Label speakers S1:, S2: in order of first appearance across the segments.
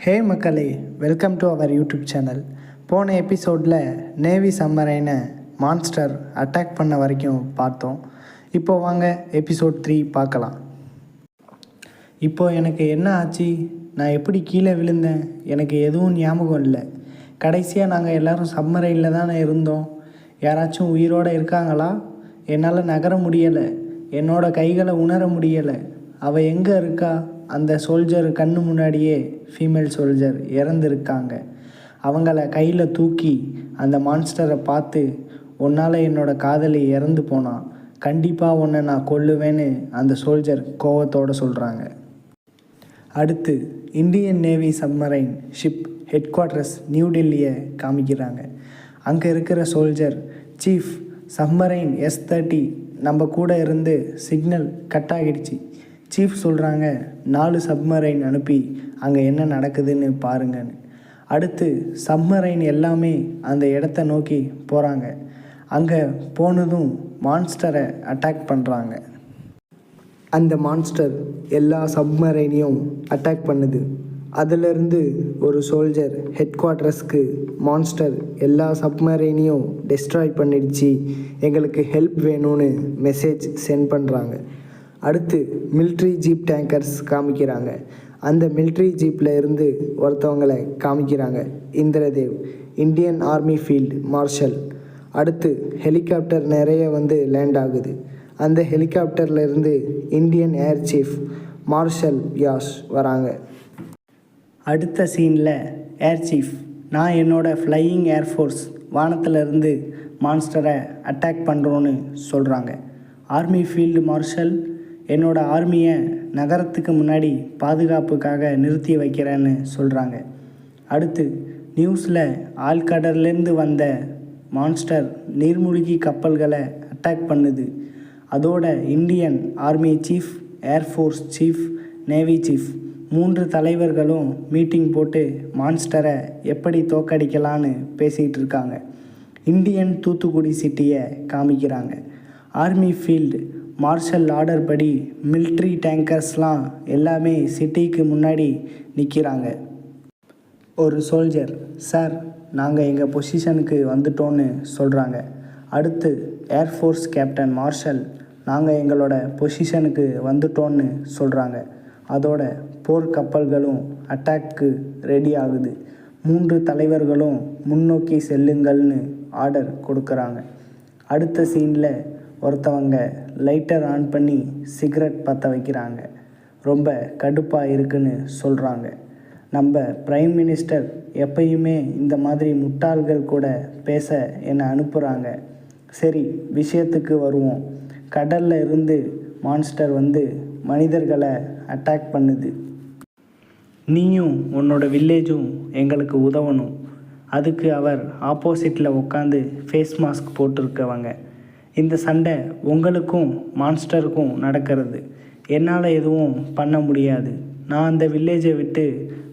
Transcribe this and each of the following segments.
S1: ஹே மக்களே, welcome to our YouTube channel. போன எபிசோடில் நேவி சம்மரைனை மான்ஸ்டர் அட்டாக் பண்ண வரைக்கும் பார்த்தோம். இப்போ வாங்க எபிசோட் 3 பார்க்கலாம். இப்போ எனக்கு என்ன ஆச்சு, நான் எப்படி கீழே விழுந்தேன், எனக்கு எதுவும் ஞாபகம் இல்லை. கடைசியாக நாங்கள் எல்லோரும் சம்மரைனில் தானே இருந்தோம். யாராச்சும் உயிரோடு இருக்காங்களா? என்னால் நகர முடியலை, என்னோட கைகளை உணர முடியலை. அவள் எங்கே இருக்கா? அந்த சோல்ஜர் கண்ணு முன்னாடியே ஃபீமேல் சோல்ஜர் இறந்துருக்காங்க. அவங்கள கையில் தூக்கி அந்த மான்ஸ்டரை பார்த்து, உன்னால் என்னோடய காதலி இறந்து போனான், கண்டிப்பாக உன்னை நான் கொல்லுவேன்னு அந்த சோல்ஜர் கோவத்தோடு சொல்கிறாங்க. அடுத்து Indian navy submarine ship headquarters new டெல்லியை காமிக்கிறாங்க. அங்கே இருக்கிற சோல்ஜர் சீஃப், சப்மரைன் S-30 நம்ம கூட இருந்து சிக்னல் கட் ஆகிடுச்சு. சீஃப் சொல்கிறாங்க, 4 சப்மரைன் அனுப்பி அங்கே என்ன நடக்குதுன்னு பாருங்கன்னு. அடுத்து சப்மரைன் எல்லாமே அந்த இடத்த நோக்கி போகிறாங்க. அங்கே போனதும் மான்ஸ்டரை அட்டாக் பண்ணுறாங்க. அந்த மான்ஸ்டர் எல்லா சப்மரைனையும் அட்டாக் பண்ணுது. அதிலிருந்து ஒரு சோல்ஜர் ஹெட் குவார்ட்டர்ஸ்க்கு, மான்ஸ்டர் எல்லா சப்மரைனையும் டெஸ்ட்ராய் பண்ணிடுச்சு, எங்களுக்கு ஹெல்ப் வேணும்னு மெசேஜ் சென்ட் பண்ணுறாங்க. அடுத்து மிலிட்ரி ஜீப் டேங்கர்ஸ் காமிக்கிறாங்க. அந்த மிலிட்ரி ஜீப்பில் இருந்து ஒருத்தவங்களை காமிக்கிறாங்க, Indradev, Indian army field marshal. அடுத்து ஹெலிகாப்டர் நிறைய வந்து லேண்ட் ஆகுது. அந்த ஹெலிகாப்டரில் இருந்து Indian air chief marshal Yash வராங்க. அடுத்த சீனில் ஏர் சீஃப், நான் என்னோடய ஃப்ளையிங் ஏர்ஃபோர்ஸ் வானத்திலிருந்து மான்ஸ்டரை அட்டாக் பண்ணுறோன்னு சொல்கிறாங்க. ஆர்மி ஃபீல்டு மார்ஷல், என்னோடய ஆர்மியை நகரத்துக்கு முன்னாடி பாதுகாப்புக்காக நிறுத்தி வைக்கிறேன்னு சொல்கிறாங்க. அடுத்து நியூஸில் ஆழ்கடல்லேருந்து வந்த மான்ஸ்டர் நீர்மூழ்கி கப்பல்களை அட்டாக் பண்ணுது. அதோட Indian army chief, air force chief, navy chief 3 தலைவர்களும் மீட்டிங் போட்டு மான்ஸ்டரை எப்படி தோக்கடிக்கலான்னு பேசிகிட்டு இருக்காங்க. இந்தியன் தூத்துக்குடி சிட்டியை காமிக்கிறாங்க. ஆர்மி ஃபீல்டு மார்ஷல் ஆர்டர் படி மிலிட்ரி டேங்கர்ஸ்லாம் எல்லாமே சிட்டிக்கு முன்னாடி நிற்கிறாங்க. ஒரு சோல்ஜர், சார் நாங்கள் எங்கள் பொசிஷனுக்கு வந்துட்டோன்னு சொல்கிறாங்க. அடுத்து ஏர்ஃபோர்ஸ் கேப்டன் மார்ஷல், நாங்கள் எங்களோட பொசிஷனுக்கு வந்துட்டோன்னு சொல்கிறாங்க. அதோட போர்க்கப்பல்களும் அட்டாக்கு ரெடி ஆகுது. 3 தலைவர்களும் முன்னோக்கி செல்லுங்கள்னு ஆர்டர் கொடுக்குறாங்க. அடுத்த சீனில் ஒருத்தவங்க லைட்டர் ஆன் பண்ணி சிகரெட் பற்ற வைக்கிறாங்க. ரொம்ப கடுப்பாக இருக்குன்னு சொல்கிறாங்க. நம்ம பிரைம் மினிஸ்டர் எப்பயுமே இந்த மாதிரி முட்டாள்கள் கூட பேச என்னை அனுப்புகிறாங்க. சரி, விஷயத்துக்கு வருவோம். கடலில் இருந்து மான்ஸ்டர் வந்து மனிதர்களை அட்டாக் பண்ணுது. நீயும் உன்னோட வில்லேஜும் எங்களுக்கு உதவணும். அதுக்கு அவர் ஆப்போசிட்டில் உட்காந்து ஃபேஸ் மாஸ்க் போட்டிருக்கவங்க. இந்த சண்டை உங்களுக்கும் மான்ஸ்டருக்கும் நடக்கிறது. என்னால் எதுவும் பண்ண முடியாது, நான் அந்த வில்லேஜை விட்டு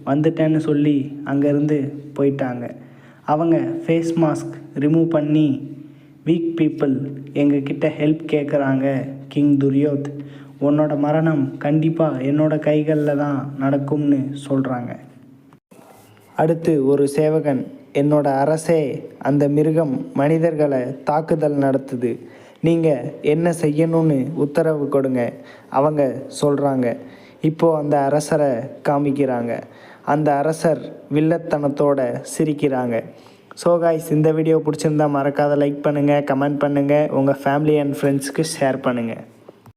S1: வந்துட்டேன்னு சொல்லி அங்கேருந்து போயிட்டாங்க. அவங்க ஃபேஸ் மாஸ்க் ரிமூவ் பண்ணி, வீக் பீப்புள் எங்ககிட்ட ஹெல்ப் கேட்குறாங்க கிங் துரியோத், உன்னோட மரணம் கண்டிப்பாக என்னோட கைகளில் தான் நடக்கும்னு சொல்கிறாங்க. அடுத்து ஒரு சேவகன், என்னோட அரசே, அந்த மிருகம் மனிதர்களை தாக்குதல் நடத்துது, நீங்கள் என்ன செய்யணும்னு உத்தரவு கொடுங்க அவங்க சொல்கிறாங்க. இப்போது அந்த அரசரை காமிக்கிறாங்க. அந்த அரசர் வில்லத்தனத்தோட சிரிக்கிறாங்க. ஸோ காய்ஸ், இந்த வீடியோ பிடிச்சிருந்தா மறக்காத லைக் பண்ணுங்கள், கமெண்ட் பண்ணுங்கள், உங்கள் ஃபேமிலி அண்ட் ஃப்ரெண்ட்ஸ்க்கு ஷேர் பண்ணுங்கள்.